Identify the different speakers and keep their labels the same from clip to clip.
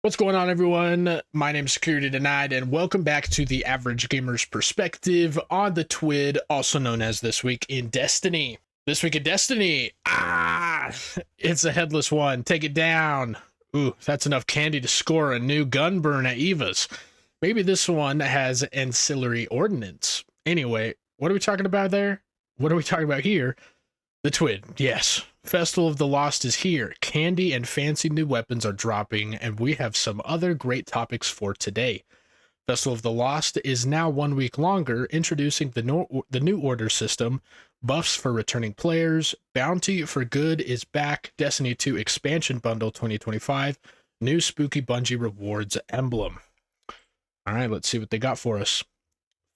Speaker 1: What's going on, everyone? My name is Security Denied, and welcome back to the Average Gamer's Perspective on the TWID, also known as This Week in Destiny. This Week in Destiny, it's a headless one. Take it down. Ooh, that's enough candy to score a new gun burn at Eva's. Maybe this one has ancillary ordnance. Anyway, what are we talking about there? What are we talking about here? The TWID, yes. Festival of the Lost is here. Candy and fancy new weapons are dropping, and we have some other great topics for today. Festival of the Lost is now 1 week longer, introducing the new order system, buffs for returning players, Bounty for Good is back, Destiny 2 Expansion Bundle 2025, new spooky Bungie rewards emblem. All right, let's see what they got for us.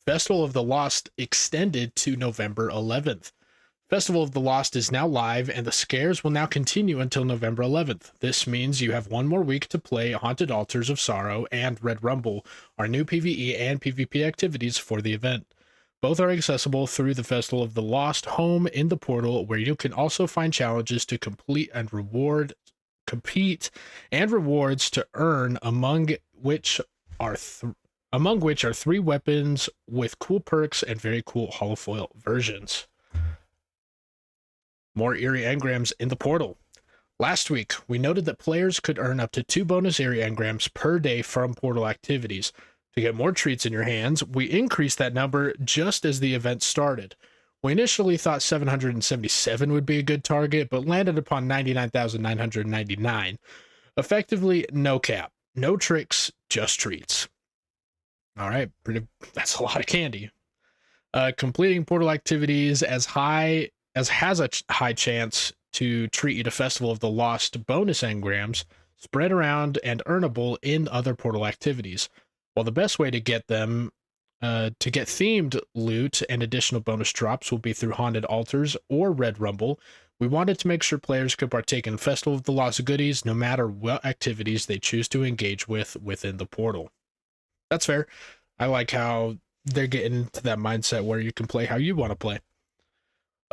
Speaker 1: Festival of the Lost extended to November 11th. Festival of the Lost is now live, and the scares will now continue until November 11th. This means you have one more week to play Haunted Altars of Sorrow and Red Rumble, our new PvE and PvP activities for the event. Both are accessible through the Festival of the Lost home in the portal, where you can also find challenges to compete and rewards to earn, among which are three weapons with cool perks and very cool holofoil versions. More eerie engrams in the portal. Last week, we noted that players could earn up to 2 bonus eerie engrams per day from portal activities. To get more treats in your hands, we increased that number just as the event started. We initially thought 777 would be a good target, but landed upon 99,999. Effectively, no cap. No tricks, just treats. All right, that's a lot of candy. Completing portal activities has a high chance to treat you to Festival of the Lost bonus engrams spread around and earnable in other portal activities. While the best way to get them to get themed loot and additional bonus drops will be through Haunted Altars or Red Rumble, we wanted to make sure players could partake in Festival of the Lost goodies no matter what activities they choose to engage with within the portal. That's fair. I like how they're getting to that mindset where you can play how you want to play.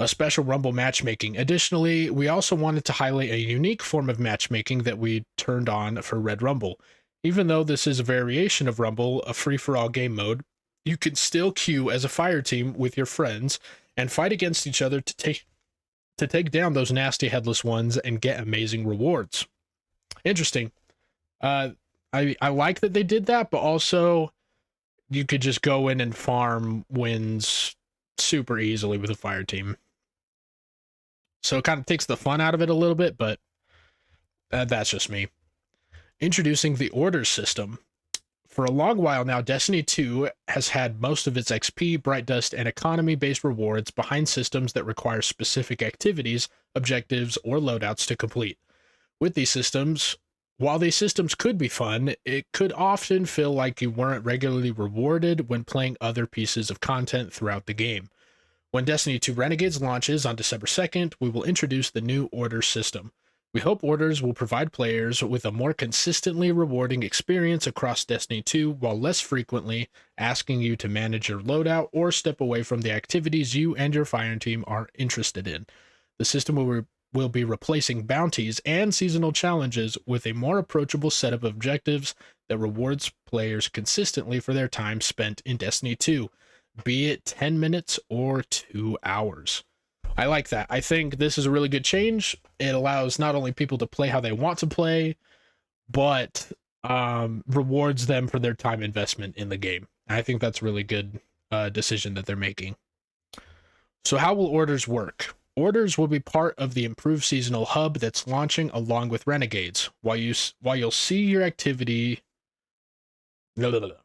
Speaker 1: A special Rumble matchmaking. Additionally, we also wanted to highlight a unique form of matchmaking that we turned on for Red Rumble. Even though this is a variation of Rumble, a free-for-all game mode, you can still queue as a fire team with your friends and fight against each other to take down those nasty headless ones and get amazing rewards. Interesting. I like that they did that, but also you could just go in and farm wins super easily with a fire team. So it kind of takes the fun out of it a little bit, but that's just me. Introducing the order system. For a long while now, Destiny 2 has had most of its XP, Bright Dust, and economy-based rewards behind systems that require specific activities, objectives, or loadouts to complete. With these systems, while these systems could be fun, it could often feel like you weren't regularly rewarded when playing other pieces of content throughout the game. When Destiny 2 Renegades launches on December 2nd, we will introduce the new order system. We hope orders will provide players with a more consistently rewarding experience across Destiny 2 while less frequently asking you to manage your loadout or step away from the activities you and your fire team are interested in. The system will be replacing bounties and seasonal challenges with a more approachable set of objectives that rewards players consistently for their time spent in Destiny 2. Be it 10 minutes or 2 hours. I like that. I think this is a really good change. It allows not only people to play how they want to play, but rewards them for their time investment in the game. I think that's a really good decision that they're making. So how will orders work? Orders will be part of the improved seasonal hub that's launching along with Renegades. While you'll see your activity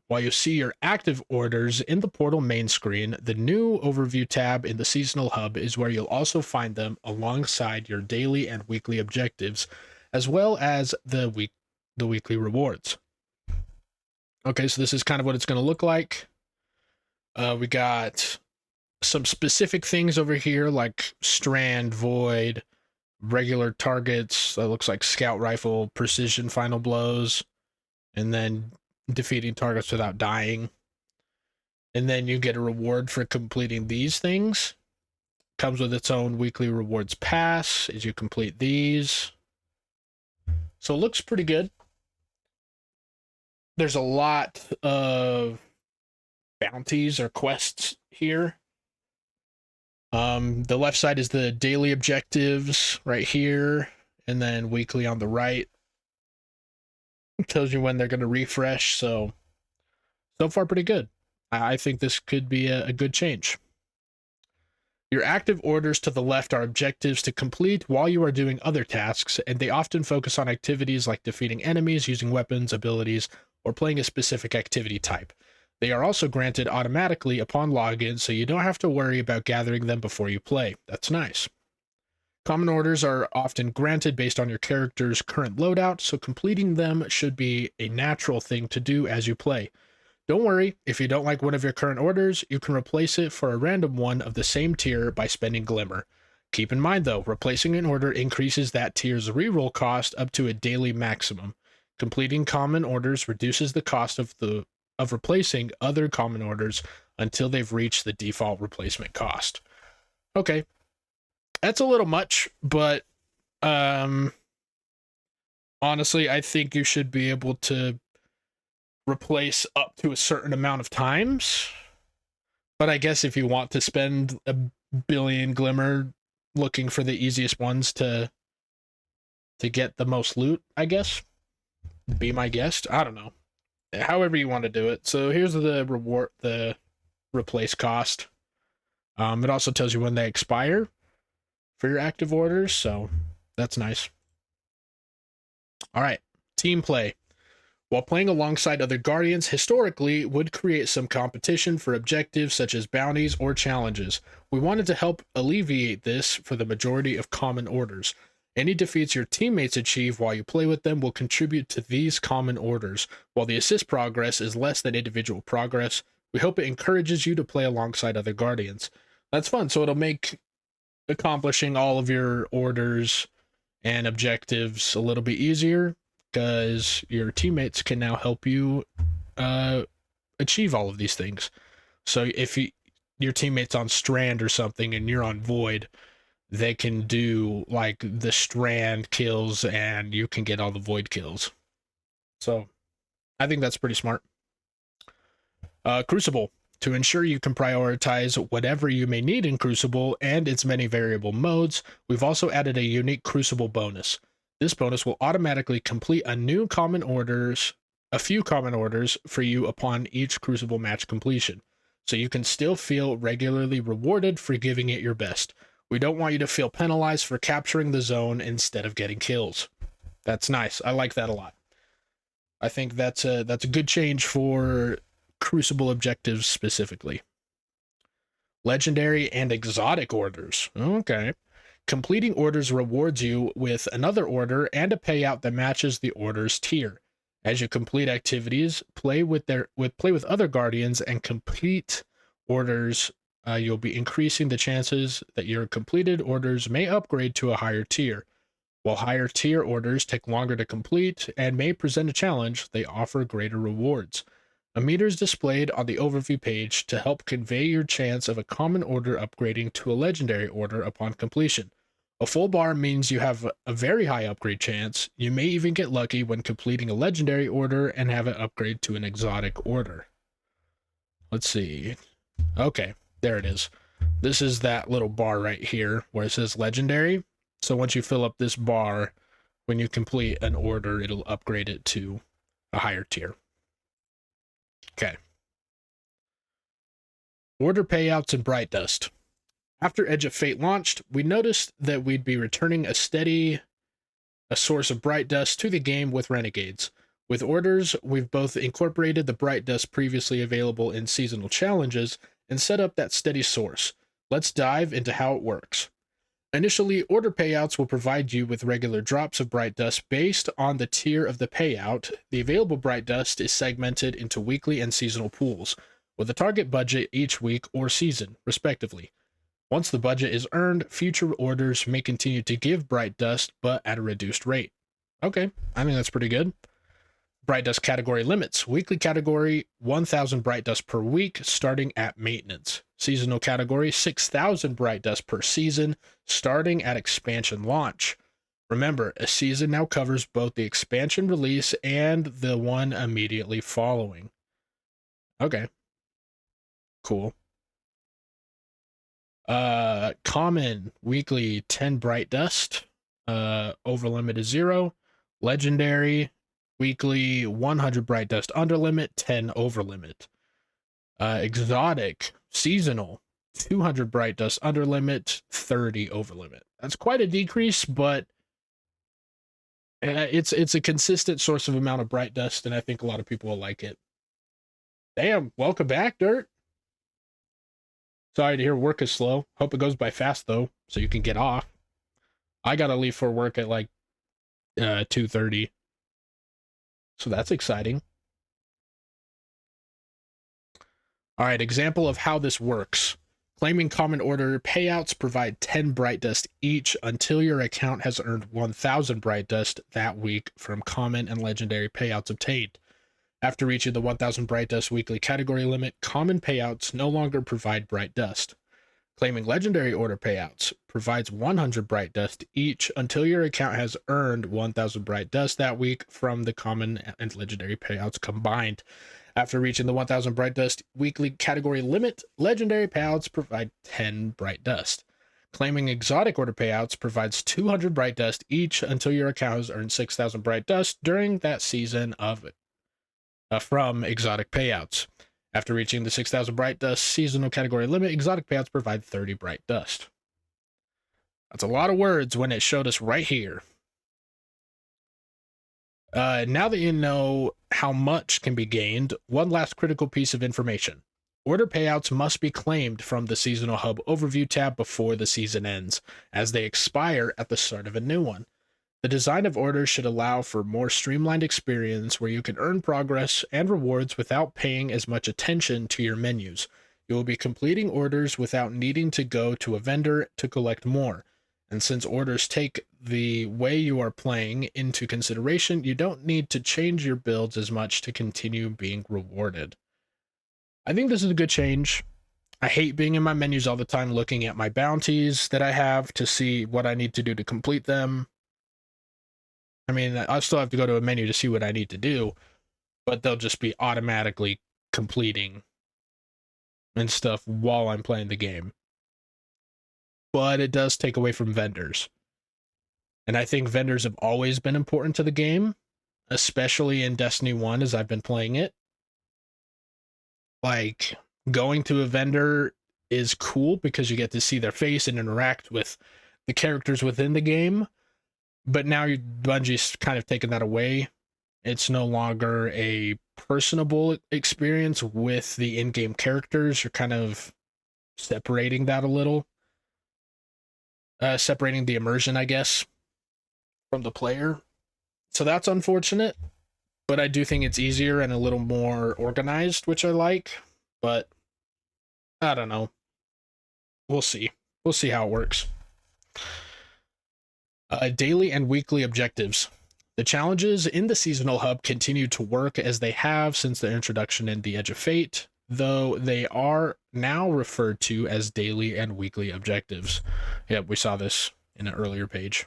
Speaker 1: While you see your active orders in the portal main screen, the new overview tab in the seasonal hub is where you'll also find them alongside your daily and weekly objectives, as well as the weekly rewards. Okay, so this is kind of what it's going to look like. We got some specific things over here like Strand, Void, regular targets. That looks like Scout Rifle, Precision Final Blows, and then defeating targets without dying. And then you get a reward for completing these things. Comes with its own weekly rewards pass as you complete these. So it looks pretty good. there's a lot of bounties or quests here. The left side is the daily objectives right here, and then weekly on the right. It tells you when they're going to refresh. So far, pretty good. I think this could be a good change. Your active orders to the left are objectives to complete while you are doing other tasks, and they often focus on activities like defeating enemies, using weapons, abilities, or playing a specific activity type. They are also granted automatically upon login, so you don't have to worry about gathering them before you play. That's nice. Common orders are often granted based on your character's current loadout, so completing them should be a natural thing to do as you play. Don't worry, if you don't like one of your current orders, you can replace it for a random one of the same tier by spending Glimmer. Keep in mind though, replacing an order increases that tier's reroll cost up to a daily maximum. Completing common orders reduces the cost of replacing other common orders until they've reached the default replacement cost. Okay. That's a little much, but honestly, I think you should be able to replace up to a certain amount of times. But I guess if you want to spend a billion Glimmer looking for the easiest ones to get the most loot, I guess, be my guest. I don't know. However you want to do it. So here's the reward, the replace cost. It also tells you when they expire for your active orders, so that's nice. All right, team play. While playing alongside other Guardians historically would create some competition for objectives such as bounties or challenges. We wanted to help alleviate this for the majority of common orders. Any defeats your teammates achieve while you play with them will contribute to these common orders. While the assist progress is less than individual progress, we hope it encourages you to play alongside other Guardians. That's fun, so it'll make accomplishing all of your orders and objectives a little bit easier, because your teammates can now help you achieve all of these things. So if your teammate's on Strand or something and you're on Void, they can do like the Strand kills and you can get all the Void kills. So I think that's pretty smart. Crucible. To ensure you can prioritize whatever you may need in Crucible and its many variable modes, we've also added a unique Crucible bonus. This bonus will automatically complete a few common orders for you upon each Crucible match completion, so you can still feel regularly rewarded for giving it your best. We don't want you to feel penalized for capturing the zone instead of getting kills. That's nice. I like that a lot. I think that's a good change for Crucible objectives specifically. Legendary and exotic orders. Okay. Completing orders rewards you with another order and a payout that matches the order's tier. As you complete activities, play with other Guardians and complete orders, you'll be increasing the chances that your completed orders may upgrade to a higher tier. While higher tier orders take longer to complete and may present a challenge, they offer greater rewards. A meter is displayed on the overview page to help convey your chance of a common order upgrading to a legendary order upon completion. A full bar means you have a very high upgrade chance. You may even get lucky when completing a legendary order and have it upgrade to an exotic order. Let's see. Okay, there it is. This is that little bar right here where it says legendary. So once you fill up this bar, when you complete an order, it'll upgrade it to a higher tier. Okay. Order payouts and Bright Dust. After Edge of Fate launched, we noticed that we'd be returning a source of Bright Dust to the game with Renegades. With orders, we've both incorporated the Bright Dust previously available in seasonal challenges and set up that steady source. Let's dive into how it works. Initially, order payouts will provide you with regular drops of Bright Dust based on the tier of the payout. The available Bright Dust is segmented into weekly and seasonal pools, with a target budget each week or season, respectively. Once the budget is earned, future orders may continue to give Bright Dust, but at a reduced rate. Okay, I think that's pretty good. Bright Dust category limits. Weekly category, 1,000 Bright Dust per week, starting at maintenance. Seasonal category, 6,000 Bright Dust per season, starting at expansion launch. Remember, a season now covers both the expansion release and the one immediately following. Okay. Cool. Common weekly 10 bright dust. Over limit is 0. Legendary weekly 100 bright dust under limit, 10 over limit. Exotic seasonal 200 bright dust under limit, 30 over limit. That's quite a decrease, but it's a consistent source of amount of bright dust, and I think a lot of people will like it. Damn, welcome back, Dirt. Sorry to hear work is slow. Hope it goes by fast though, so you can get off. I gotta leave for work at like 2:30, so that's exciting. All right, example of how this works. Claiming common order payouts provide 10 bright dust each until your account has earned 1,000 bright dust that week from common and legendary payouts obtained. After reaching the 1,000 bright dust weekly category limit, common payouts no longer provide bright dust. Claiming legendary order payouts provides 100 bright dust each until your account has earned 1,000 bright dust that week from the common and legendary payouts combined. After reaching the 1,000 bright dust weekly category limit, legendary payouts provide 10 bright dust. Claiming exotic order payouts provides 200 bright dust each until your account has earned 6,000 bright dust during that season of from exotic payouts. After reaching the 6,000 bright dust seasonal category limit, exotic payouts provide 30 bright dust. That's a lot of words when it showed us right here. Now that you know how much can be gained, one last critical piece of information. Order payouts must be claimed from the Seasonal Hub Overview tab before the season ends, as they expire at the start of a new one. The design of orders should allow for more streamlined experience where you can earn progress and rewards without paying as much attention to your menus. You will be completing orders without needing to go to a vendor to collect more. And since orders take the way you are playing into consideration, you don't need to change your builds as much to continue being rewarded. I think this is a good change. I hate being in my menus all the time looking at my bounties that I have to see what I need to do to complete them. I mean, I still have to go to a menu to see what I need to do, but they'll just be automatically completing and stuff while I'm playing the game. But it does take away from vendors. And I think vendors have always been important to the game, especially in Destiny 1 as I've been playing it. Like, going to a vendor is cool because you get to see their face and interact with the characters within the game. But now Bungie's kind of taken that away. It's no longer a personable experience with the in-game characters. You're kind of separating that a little. Separating the immersion, I guess, from the player. So that's unfortunate. But I do think it's easier and a little more organized, which I like. But I don't know. We'll see. We'll see how it works. Daily and weekly objectives. The challenges in the Seasonal Hub continue to work as they have since their introduction in The Edge of Fate, though they are now referred to as daily and weekly objectives. Yep, we saw this in an earlier page.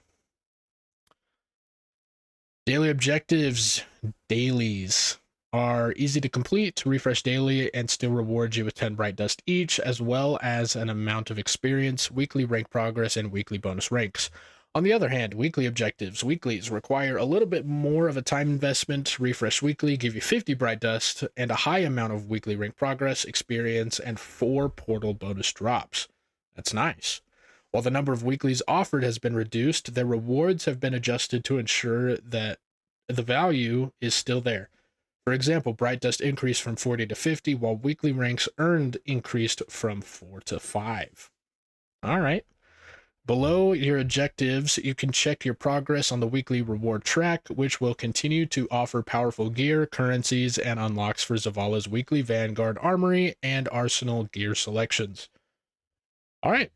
Speaker 1: Daily objectives, dailies, are easy to complete, refresh daily, and still reward you with 10 bright dust each, as well as an amount of experience, weekly rank progress, and weekly bonus ranks. On the other hand, weekly objectives, weeklies, require a little bit more of a time investment. Refresh weekly, give you 50 bright dust, and a high amount of weekly rank progress, experience, and 4 portal bonus drops. That's nice. While the number of weeklies offered has been reduced, their rewards have been adjusted to ensure that the value is still there. For example, bright dust increased from 40 to 50, while weekly ranks earned increased from 4 to 5. All right. Below your objectives, you can check your progress on the weekly reward track, which will continue to offer powerful gear, currencies, and unlocks for Zavala's weekly Vanguard Armory and Arsenal gear selections. All right.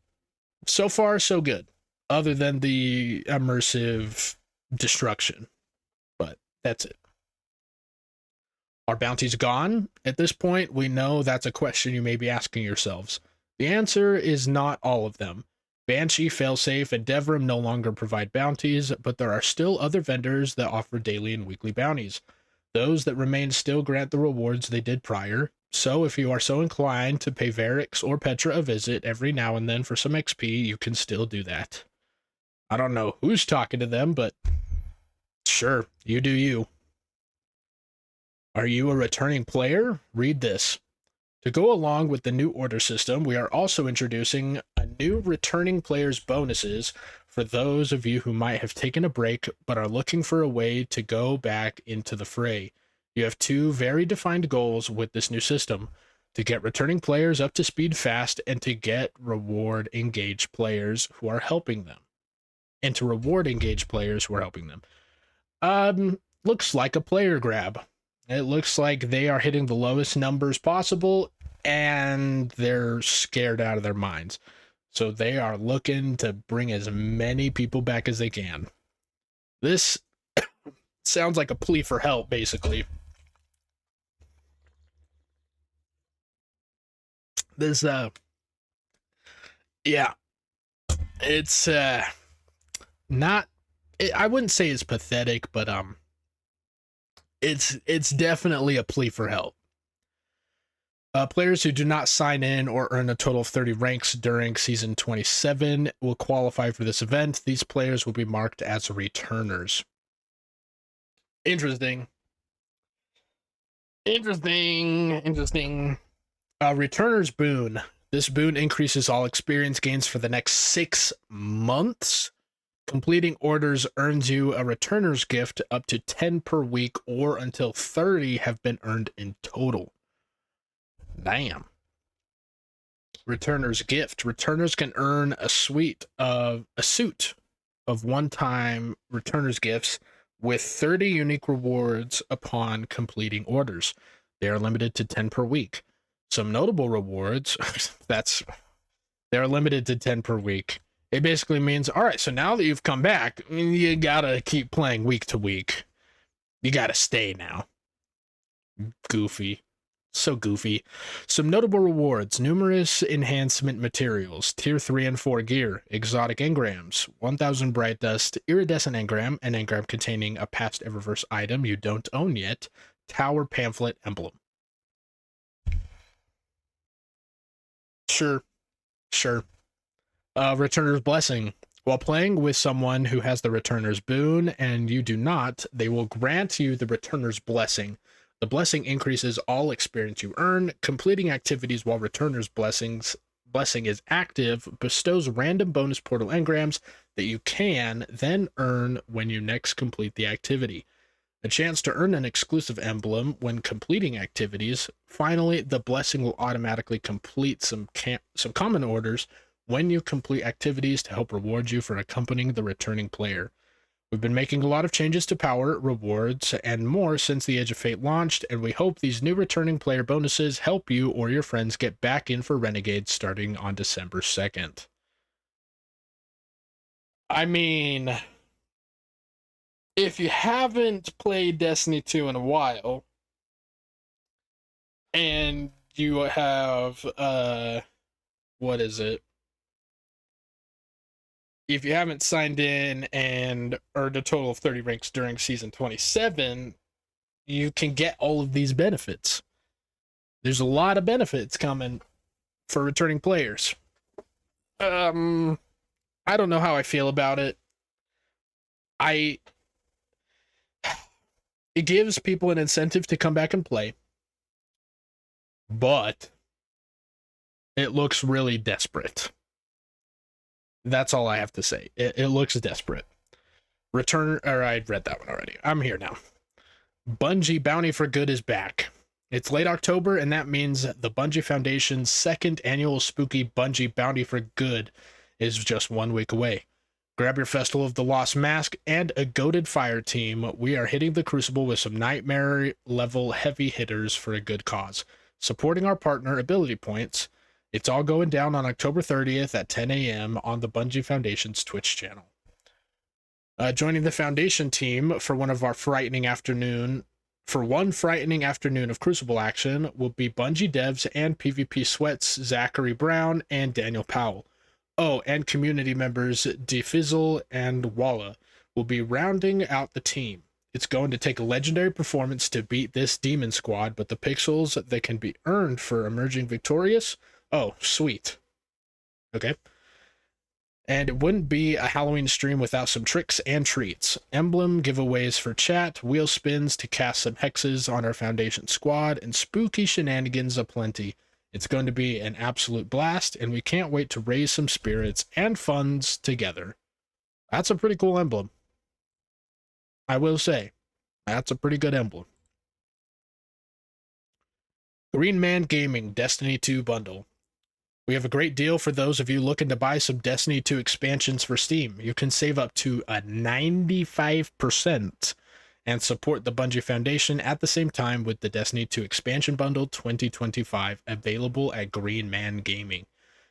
Speaker 1: So far, so good. Other than the immersive destruction. But that's it. Are bounties gone? At this point, we know that's a question you may be asking yourselves. The answer is not all of them. Banshee, Failsafe, and Devrim no longer provide bounties, but there are still other vendors that offer daily and weekly bounties. Those that remain still grant the rewards they did prior, so if you are so inclined to pay Varix or Petra a visit every now and then for some XP, you can still do that. I don't know who's talking to them, but sure, you do you. Are you a returning player? Read this. To go along with the new order system, we are also introducing a new returning players bonuses for those of you who might have taken a break but are looking for a way to go back into the fray. You have two very defined goals with this new system: to get returning players up to speed fast and to get reward engaged players who are helping them. Looks like a player grab. It looks like they are hitting the lowest numbers possible, and they're scared out of their minds. So they are looking to bring as many people back as they can. This sounds like a plea for help, basically. This, yeah. It's, not... I wouldn't say it's pathetic, but, it's definitely a plea for help. Players who do not sign in or earn a total of 30 ranks during Season 27 will qualify for this event. These players will be marked as returners. Interesting. Returner's boon. This boon increases all experience gains for the next 6 months. Completing orders earns you a returner's gift up to 10 per week or until 30 have been earned in total. Damn. Returner's gift. Returners can earn a suit of one-time returner's gifts with 30 unique rewards upon completing orders. They are limited to 10 per week. Some notable rewards, they're limited to 10 per week. It basically means, all right, so now that you've come back, you gotta keep playing week to week. You gotta stay now. Goofy. So goofy. Some notable rewards: numerous enhancement materials, tier 3 and 4 gear, exotic engrams, 1000 bright dust, iridescent engram, an engram containing a past Eververse item you don't own yet, tower pamphlet emblem. Sure. Returner's blessing. While playing with someone who has the returner's boon and you do not, they will grant you the returner's blessing. The blessing increases all experience you earn. Completing activities while returner's blessing is active bestows random bonus portal engrams that you can then earn when you next complete the activity. A chance to earn an exclusive emblem when completing activities. Finally, the blessing will automatically complete some common orders when you complete activities to help reward you for accompanying the returning player. We've been making a lot of changes to power, rewards, and more since the Edge of Fate launched, and we hope these new returning player bonuses help you or your friends get back in for Renegades starting on December 2nd. I mean, if you haven't played Destiny 2 in a while, and you have, what is it? If you haven't signed in and earned a total of 30 ranks during Season 27, you can get all of these benefits. There's a lot of benefits coming for returning players. I don't know how I feel about it. It gives people an incentive to come back and play, but it looks really desperate. That's all I have to say. It looks desperate. I read that one already. I'm here now. Bungie Bounty for Good is back. It's late October, and that means the Bungie Foundation's second annual spooky Bungie Bounty for Good is just 1 week away. Grab your Festival of the Lost Mask and a goated fire team. We are hitting the Crucible with some nightmare level heavy hitters for a good cause. Supporting our partner Ability Points. It's all going down on October 30th at 10 a.m. on the Bungie Foundation's Twitch channel. Joining the Foundation team for one frightening afternoon of Crucible action will be Bungie devs and PvP sweats Zachary Brown and Daniel Powell. Oh, and community members Defizzle and Walla will be rounding out the team. It's going to take a legendary performance to beat this demon squad, but the pixels that can be earned for emerging victorious, oh, sweet. Okay. And it wouldn't be a Halloween stream without some tricks and treats. Emblem giveaways for chat, wheel spins to cast some hexes on our Foundation squad, and spooky shenanigans aplenty. It's going to be an absolute blast, and we can't wait to raise some spirits and funds together. That's a pretty cool emblem. I will say, that's a pretty good emblem. Green Man Gaming Destiny 2 bundle. We have a great deal for those of you looking to buy some Destiny 2 expansions for Steam. You can save up to a 95% and support the Bungie Foundation at the same time with the Destiny 2 expansion bundle 2025 available at Green Man Gaming.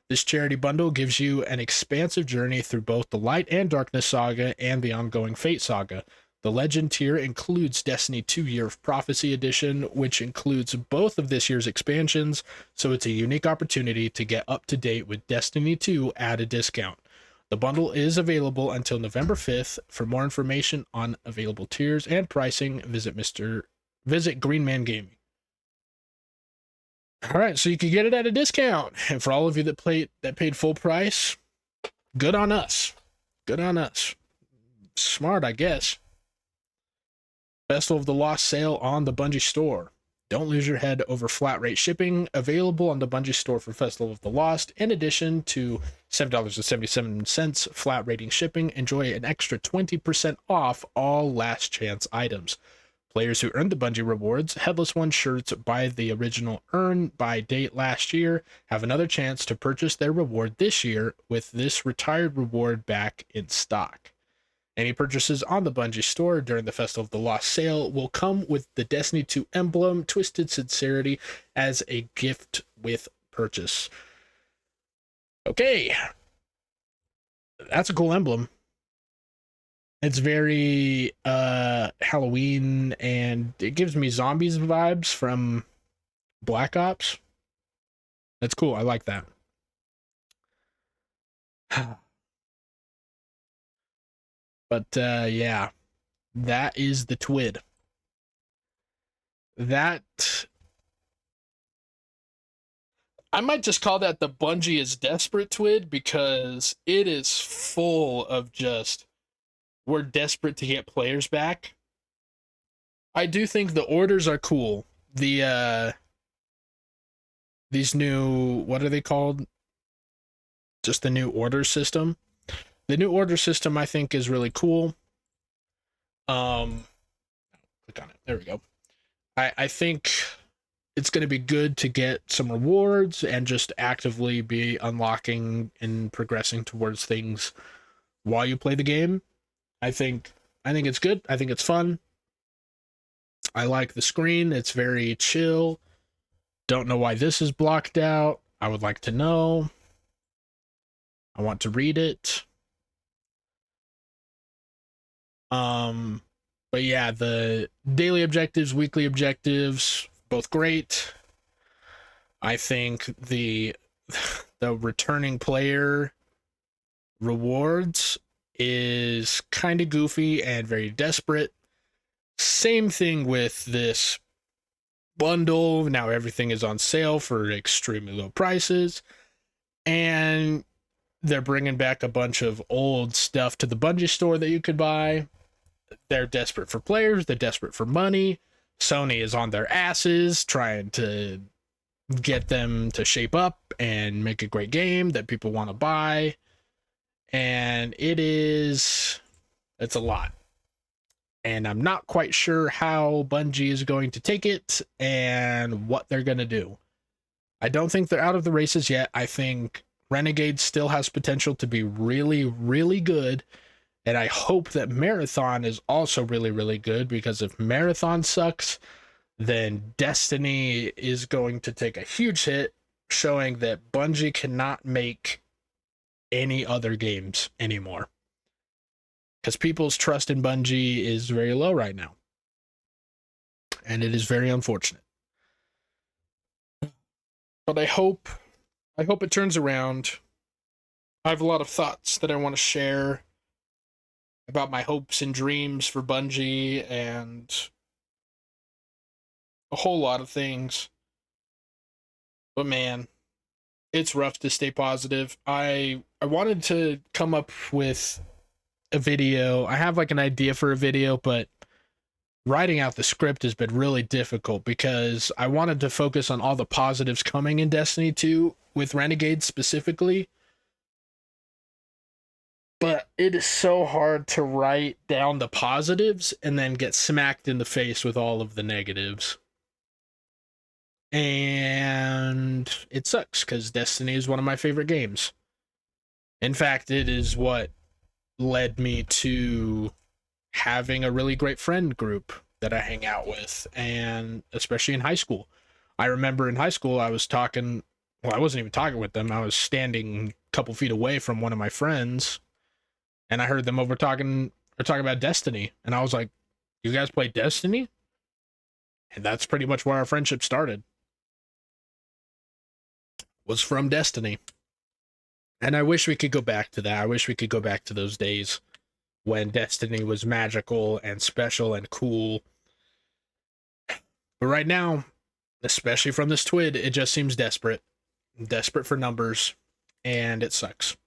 Speaker 1: This charity bundle gives you an expansive journey through both the Light and Darkness saga and the ongoing Fate saga. The Legend tier includes Destiny 2 Year of Prophecy Edition, which includes both of this year's expansions, so it's a unique opportunity to get up to date with Destiny 2 at a discount. The bundle is available until November 5th. For more information on available tiers and pricing, visit Green Man Gaming. All right, so you can get it at a discount. And for all of you that paid full price, good on us. Good on us. Smart, I guess. Festival of the Lost sale on the Bungie store. Don't lose your head over flat rate shipping available on the Bungie store for Festival of the Lost. In addition to $7.77 flat rating shipping, enjoy an extra 20% off all last chance items. Players who earned the Bungie rewards, Headless One shirts by the original earn by date last year, have another chance to purchase their reward this year with this retired reward back in stock. Any purchases on the Bungie store during the Festival of the Lost sale will come with the Destiny 2 emblem, Twisted Sincerity, as a gift with purchase. Okay. That's a cool emblem. It's very Halloween, and it gives me zombies vibes from Black Ops. That's cool. I like that. But yeah, that is the TWID. That I might just call that the Bungie is desperate TWID, because it is full of just we're desperate to get players back. I do think the orders are cool. The these new, what are they called? Just the new order system. The new order system I think is really cool. Click on it. There we go. I think it's going to be good to get some rewards and just actively be unlocking and progressing towards things while you play the game. I think it's good. I think it's fun. I like the screen. It's very chill. Don't know why this is blocked out. I would like to know. I want to read it. But yeah, the daily objectives, weekly objectives, both great. I think the returning player rewards is kind of goofy and very desperate. Same thing with this bundle. Now everything is on sale for extremely low prices, and they're bringing back a bunch of old stuff to the Bungie store that you could buy. They're desperate for players. They're desperate for money. Sony is on their asses trying to get them to shape up and make a great game that people want to buy. And it's a lot. And I'm not quite sure how Bungie is going to take it and what they're going to do. I don't think they're out of the races yet. I think Renegade still has potential to be really, really good. And I hope that Marathon is also really, really good, because if Marathon sucks, then Destiny is going to take a huge hit, showing that Bungie cannot make any other games anymore. Because people's trust in Bungie is very low right now. And it is very unfortunate. But I hope it turns around. I have a lot of thoughts that I want to share about my hopes and dreams for Bungie and a whole lot of things. But man, it's rough to stay positive. I wanted to come up with a video. I have like an idea for a video, but writing out the script has been really difficult because I wanted to focus on all the positives coming in Destiny 2 with Renegades specifically. But it is so hard to write down the positives and then get smacked in the face with all of the negatives. And it sucks because Destiny is one of my favorite games. In fact, it is what led me to having a really great friend group that I hang out with, and especially in high school. I remember in high school I was talking, well, I wasn't even talking with them. I was standing a couple feet away from one of my friends, and I heard them over talking about Destiny, and I was like, "You guys play Destiny?" And that's pretty much where our friendship started. Was from Destiny. And I wish we could go back to that. I wish we could go back to those days when Destiny was magical and special and cool. But right now, especially from this TWID, it just seems desperate. Desperate for numbers, and it sucks.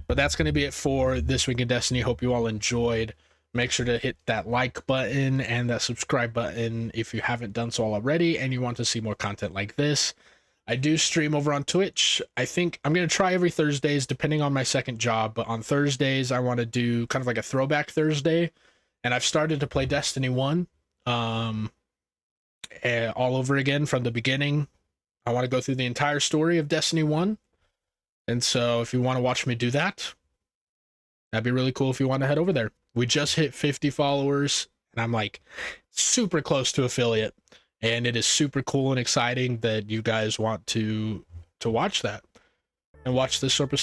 Speaker 1: But that's going to be it for This Week in Destiny. Hope you all enjoyed. Make sure to hit that like button and that subscribe button if you haven't done so already and you want to see more content like this. I do stream over on Twitch. I think I'm going to try every Thursdays, depending on my second job. But on Thursdays, I want to do kind of like a throwback Thursday. And I've started to play Destiny 1 all over again from the beginning. I want to go through the entire story of Destiny 1. And so if you want to watch me do that, that'd be really cool if you want to head over there. We just hit 50 followers, and I'm like super close to affiliate. And it is super cool and exciting that you guys want to watch that and watch this sort of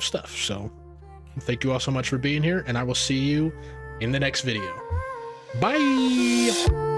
Speaker 1: stuff. So thank you all so much for being here, and I will see you in the next video. Bye.